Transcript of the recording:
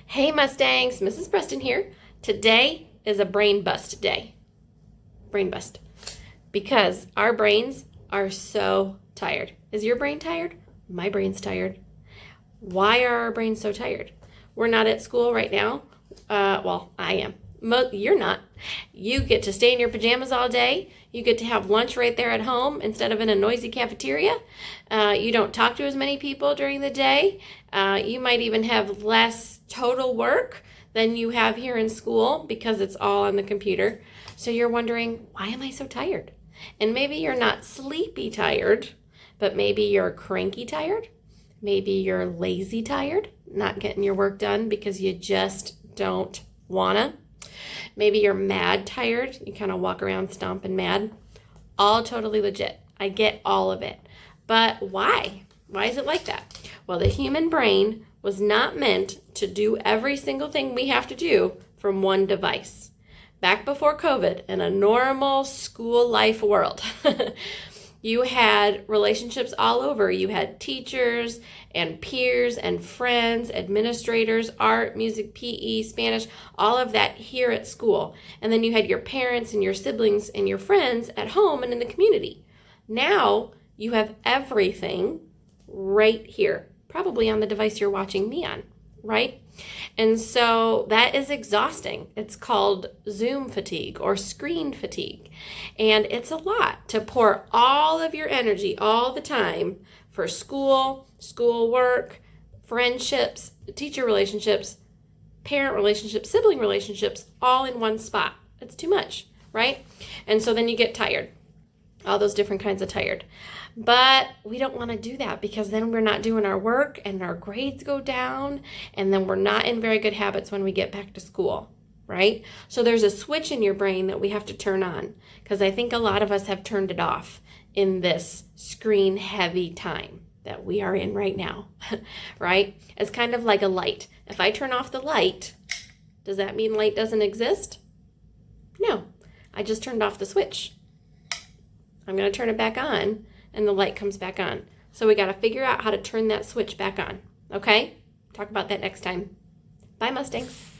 Hey Mustangs, Mrs. Preston here. Today is a brain bust day. Brain bust. Because our brains are so tired. Is your brain tired? My brain's tired. Why are our brains so tired? We're not at school right now. Well, I am. You're not. You get to stay in your pajamas all day. You get to have lunch right there at home instead of in a noisy cafeteria. You don't talk to as many people during the day. You might even have less total work than you have here in school because it's all on the computer. So you're wondering, why am I so tired? And maybe you're not sleepy tired, but maybe you're cranky tired. Maybe you're lazy tired, not getting your work done because you just don't wanna. Maybe you're mad tired. You kind of walk around stomping mad. All totally legit. I get all of it. But why? Why is it like that? Well, the human brain was not meant to do every single thing we have to do from one device. Back before COVID, in a normal school life world, you had relationships all over. You had teachers and peers and friends, administrators, art, music, PE, Spanish, all of that here at school. And then you had your parents and your siblings and your friends at home and in the community. Now you have everything right here, probably on the device you're watching me on, right? And so that is exhausting. It's called Zoom fatigue or screen fatigue. And it's a lot to pour all of your energy all the time for school, schoolwork, friendships, teacher relationships, parent relationships, sibling relationships, all in one spot. It's too much, right? And so then you get tired, all those different kinds of tired. But we don't want to do that because then we're not doing our work and our grades go down and then we're not in very good habits when we get back to school, right? So there's a switch in your brain that we have to turn on because I think a lot of us have turned it off in this screen heavy time that we are in right now, right? It's kind of like a light. If I turn off the light, does that mean light doesn't exist? No, I just turned off the switch. I'm going to turn it back on and the light comes back on. So we got to figure out how to turn that switch back on. Okay? Talk about that next time. Bye, Mustangs.